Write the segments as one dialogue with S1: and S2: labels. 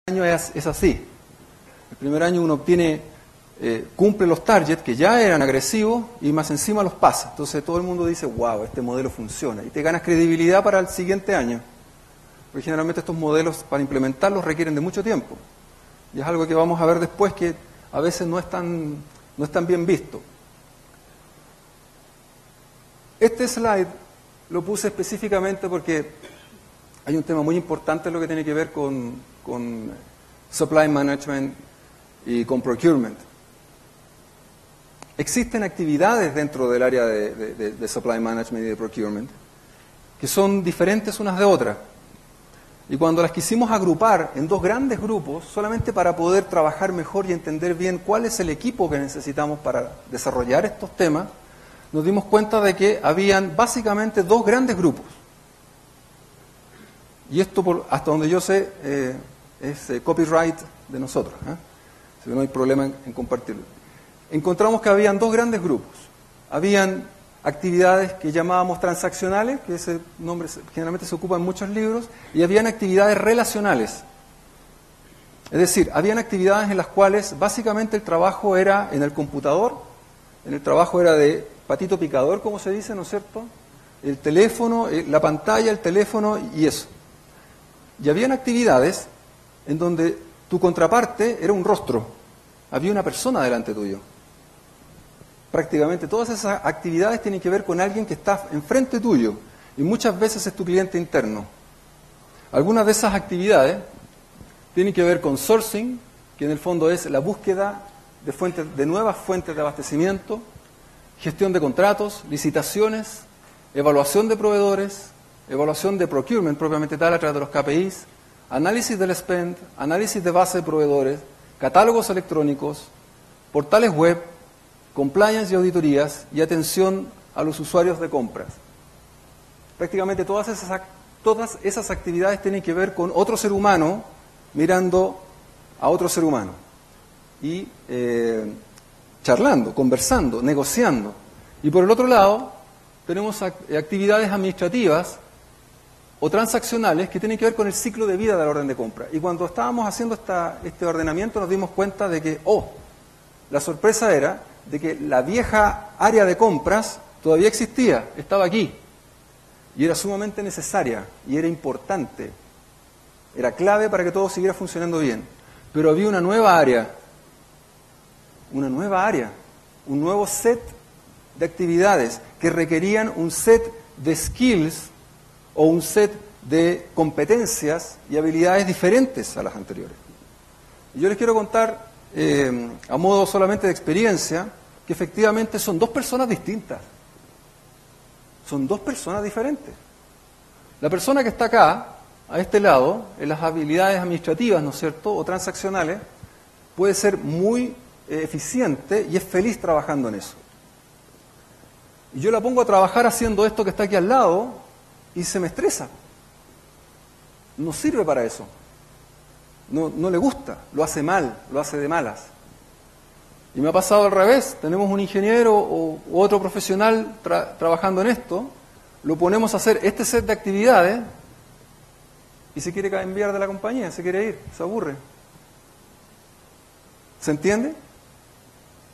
S1: año es así. El primer año uno cumple los targets que ya eran agresivos y más encima los pasa. Entonces todo el mundo dice, wow, este modelo funciona. Y te ganas credibilidad para el siguiente año. Porque generalmente estos modelos, para implementarlos, requieren de mucho tiempo. Y es algo que vamos a ver después que a veces no es tan bien visto. Este slide lo puse específicamente porque hay un tema muy importante en lo que tiene que ver con supply management y con procurement. Existen actividades dentro del área de supply management y de procurement que son diferentes unas de otras. Y cuando las quisimos agrupar en dos grandes grupos, solamente para poder trabajar mejor y entender bien cuál es el equipo que necesitamos para desarrollar estos temas, nos dimos cuenta de que habían básicamente dos grandes grupos. Y esto, hasta donde yo sé, es copyright de nosotros. Así que no hay problema en compartirlo. Encontramos que habían dos grandes grupos. Habían actividades que llamábamos transaccionales, que ese nombre generalmente se ocupa en muchos libros, y habían actividades relacionales. Es decir, habían actividades en las cuales básicamente el trabajo era en el computador, el trabajo era de patito picador, como se dice, ¿no es cierto? El teléfono, la pantalla, el teléfono y eso. Y habían actividades en donde tu contraparte era un rostro, había una persona delante tuyo. Prácticamente todas esas actividades tienen que ver con alguien que está enfrente tuyo y muchas veces es tu cliente interno. Algunas de esas actividades tienen que ver con sourcing, que en el fondo es la búsqueda de nuevas fuentes de abastecimiento, gestión de contratos, licitaciones, evaluación de proveedores, evaluación de procurement propiamente tal a través de los KPIs, análisis del spend, análisis de base de proveedores, catálogos electrónicos, portales web, compliance y auditorías y atención a los usuarios de compras. Prácticamente todas esas actividades tienen que ver con otro ser humano mirando a otro ser humano y charlando, conversando, negociando. Y por el otro lado, tenemos actividades administrativas o transaccionales que tienen que ver con el ciclo de vida de la orden de compra. Y cuando estábamos haciendo este ordenamiento nos dimos cuenta de que, la sorpresa era de que la vieja área de compras todavía existía, estaba aquí. Y era sumamente necesaria y era importante. Era clave para que todo siguiera funcionando bien. Pero había una nueva área, un nuevo set de actividades que requerían un set de skills o un set de competencias y habilidades diferentes a las anteriores. Y yo les quiero contar, a modo solamente de experiencia, que efectivamente son dos personas distintas. Son dos personas diferentes. La persona que está acá, a este lado, en las habilidades administrativas, ¿no es cierto?, o transaccionales, puede ser muy eficiente y es feliz trabajando en eso. Y yo la pongo a trabajar haciendo esto que está aquí al lado y se me estresa. No sirve para eso. No le gusta, lo hace mal, lo hace de malas. Y me ha pasado al revés. Tenemos un ingeniero u otro profesional trabajando en esto, lo ponemos a hacer este set de actividades y se quiere cambiar de la compañía, se quiere ir, se aburre. ¿Se entiende?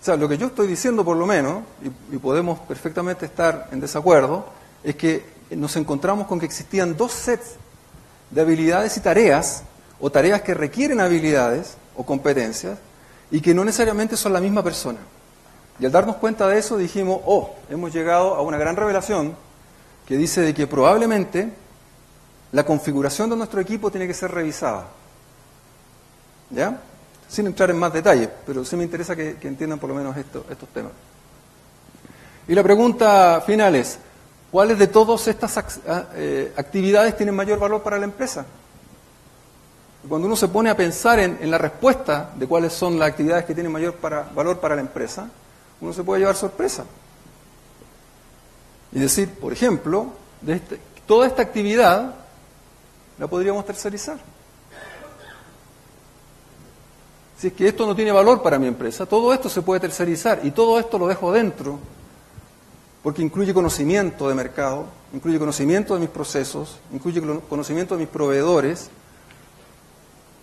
S1: O sea, lo que yo estoy diciendo por lo menos, y podemos perfectamente estar en desacuerdo, es que nos encontramos con que existían dos sets de habilidades y tareas, o tareas que requieren habilidades o competencias, y que no necesariamente son la misma persona. Y al darnos cuenta de eso dijimos, hemos llegado a una gran revelación que dice de que probablemente la configuración de nuestro equipo tiene que ser revisada. ¿Ya? Sin entrar en más detalles, pero sí me interesa que entiendan por lo menos estos temas. Y la pregunta final es, ¿cuáles de todas estas actividades tienen mayor valor para la empresa? Cuando uno se pone a pensar en la respuesta de cuáles son las actividades que tienen mayor valor para la empresa, uno se puede llevar sorpresa. Y decir, por ejemplo, toda esta actividad la podríamos tercerizar. Si es que esto no tiene valor para mi empresa, todo esto se puede tercerizar y todo esto lo dejo dentro porque incluye conocimiento de mercado, incluye conocimiento de mis procesos, incluye conocimiento de mis proveedores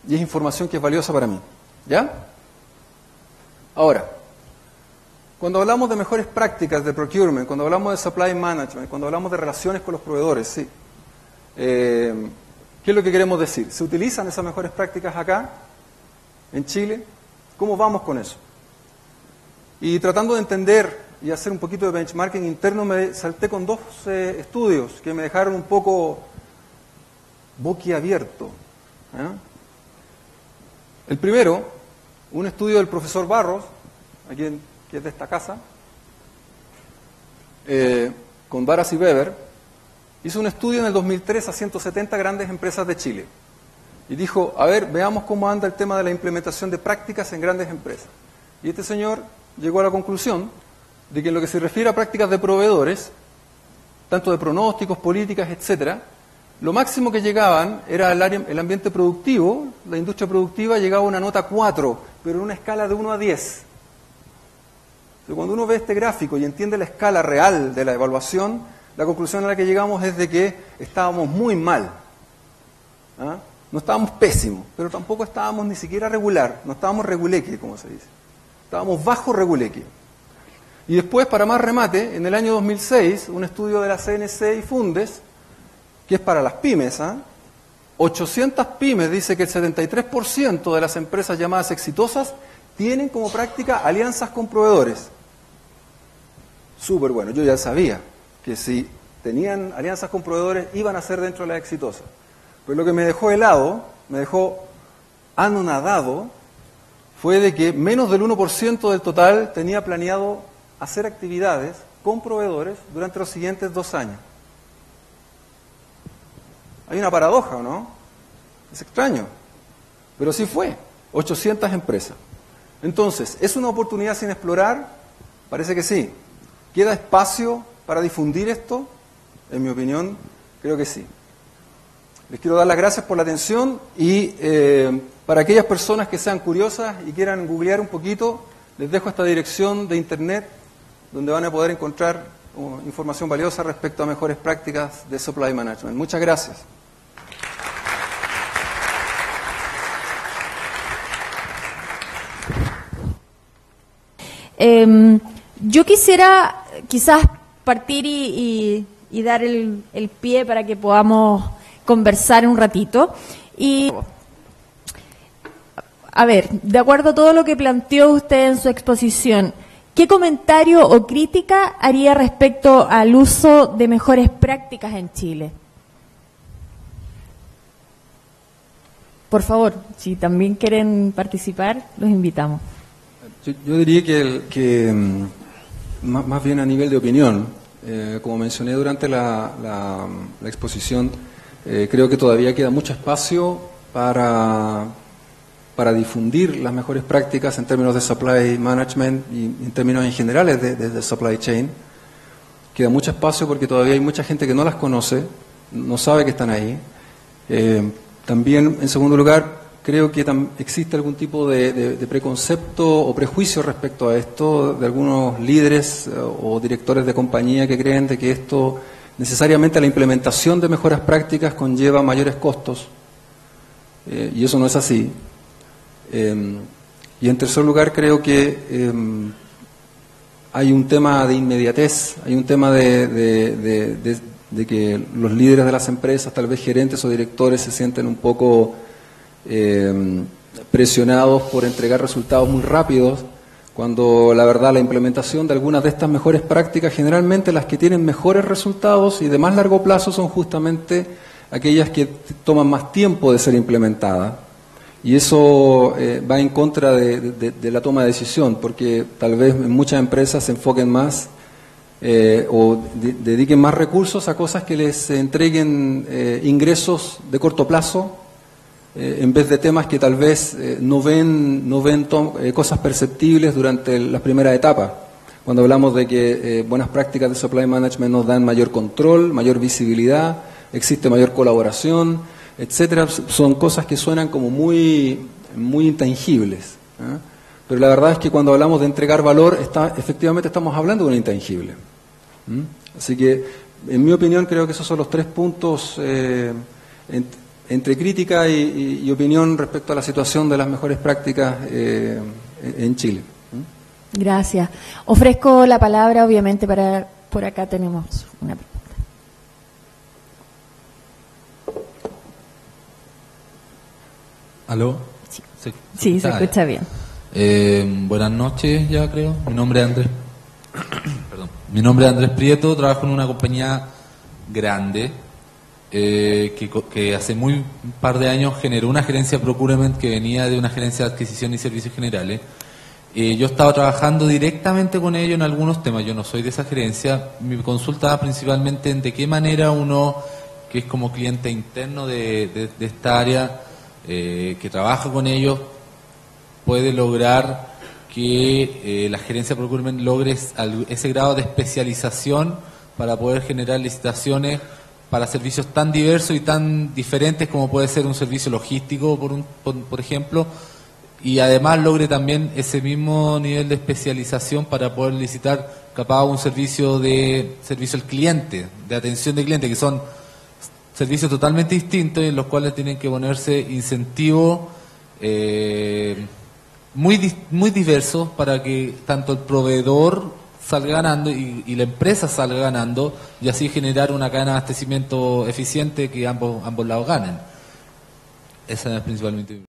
S1: y es información que es valiosa para mí. ¿Ya? Ahora, cuando hablamos de mejores prácticas de procurement, cuando hablamos de supply management, cuando hablamos de relaciones con los proveedores, sí. ¿Qué es lo que queremos decir? ¿Se utilizan esas mejores prácticas acá, en Chile? ¿Cómo vamos con eso? Y tratando de entender y hacer un poquito de benchmarking interno, me salté con dos estudios que me dejaron un poco boquiabierto. El primero, un estudio del profesor Barros, que es de esta casa, con Varas y Weber, hizo un estudio en el 2003 a 170 grandes empresas de Chile. Y dijo, a ver, veamos cómo anda el tema de la implementación de prácticas en grandes empresas. Y este señor llegó a la conclusión de que en lo que se refiere a prácticas de proveedores, tanto de pronósticos, políticas, etcétera, lo máximo que llegaban era el ambiente productivo, la industria productiva llegaba a una nota 4, pero en una escala de 1 a 10. Entonces, cuando uno ve este gráfico y entiende la escala real de la evaluación, la conclusión a la que llegamos es de que estábamos muy mal. No estábamos pésimos, pero tampoco estábamos ni siquiera regular, no estábamos reguleque, como se dice. Estábamos bajo reguleque. Y después, para más remate, en el año 2006, un estudio de la CNC y Fundes, que es para las pymes, 800 pymes, dice que el 73% de las empresas llamadas exitosas tienen como práctica alianzas con proveedores. Súper bueno, yo ya sabía que si tenían alianzas con proveedores iban a ser dentro de las exitosas. Pero lo que me dejó helado, me dejó anonadado, fue de que menos del 1% del total tenía planeado hacer actividades con proveedores durante los siguientes 2 años. Hay una paradoja, ¿o no? Es extraño, pero sí fue, 800 empresas. Entonces, ¿es una oportunidad sin explorar? Parece que sí. ¿Queda espacio para difundir esto? En mi opinión, creo que sí. Les quiero dar las gracias por la atención y para aquellas personas que sean curiosas y quieran googlear un poquito, les dejo esta dirección de internet donde van a poder encontrar información valiosa respecto a mejores prácticas de supply management. Muchas gracias.
S2: Yo quisiera quizás partir y dar el pie para que podamos conversar un ratito. Y, a ver, de acuerdo a todo lo que planteó usted en su exposición, ¿qué comentario o crítica haría respecto al uso de mejores prácticas en Chile? Por favor, si también quieren participar, los invitamos.
S1: Yo diría que más bien a nivel de opinión, como mencioné durante la exposición, creo que todavía queda mucho espacio para difundir las mejores prácticas en términos de supply management y en términos en generales de supply chain. Queda mucho espacio porque todavía hay mucha gente que no las conoce, no sabe que están ahí. También, en segundo lugar, creo que existe algún tipo de preconcepto o prejuicio respecto a esto, de algunos líderes o directores de compañía que creen de que esto, necesariamente la implementación de mejoras prácticas conlleva mayores costos, y eso no es así. Y en tercer lugar, creo que hay un tema de inmediatez, hay un tema de que los líderes de las empresas, tal vez gerentes o directores, se sienten un poco presionados por entregar resultados muy rápidos, cuando la verdad la implementación de algunas de estas mejores prácticas, generalmente las que tienen mejores resultados y de más largo plazo, son justamente aquellas que toman más tiempo de ser implementadas. Y eso va en contra de la toma de decisión, porque tal vez muchas empresas se enfoquen más o dediquen más recursos a cosas que les entreguen ingresos de corto plazo, en vez de temas que tal vez no ven cosas perceptibles durante las primeras etapas. Cuando hablamos de que buenas prácticas de supply management nos dan mayor control, mayor visibilidad, existe mayor colaboración, etcétera, son cosas que suenan como muy intangibles, ¿eh? Pero la verdad es que cuando hablamos de entregar valor, efectivamente estamos hablando de un intangible. Así que, en mi opinión, creo que esos son los 3 puntos entre crítica y opinión respecto a la situación de las mejores prácticas en Chile.
S2: Gracias. Ofrezco la palabra, obviamente, para por acá tenemos una pregunta.
S3: ¿Aló?
S2: Sí, se escucha bien.
S3: Buenas noches, ya creo. Mi nombre es Andrés. Perdón. Mi nombre es Andrés Prieto, trabajo en una compañía grande que hace un par de años generó una gerencia procurement que venía de una gerencia de adquisición y servicios generales. Yo estaba trabajando directamente con ellos en algunos temas. Yo no soy de esa gerencia. Mi consulta va principalmente en de qué manera uno, que es como cliente interno de esta área, que trabaja con ellos, puede lograr que la gerencia procurement logre ese grado de especialización para poder generar licitaciones para servicios tan diversos y tan diferentes como puede ser un servicio logístico, por ejemplo, y además logre también ese mismo nivel de especialización para poder licitar capaz un servicio al cliente, de atención de cliente, que son servicios totalmente distintos en los cuales tienen que ponerse incentivos muy diversos para que tanto el proveedor salga ganando y la empresa salga ganando, y así generar una cadena de abastecimiento eficiente que ambos lados ganen. Esa es principalmente.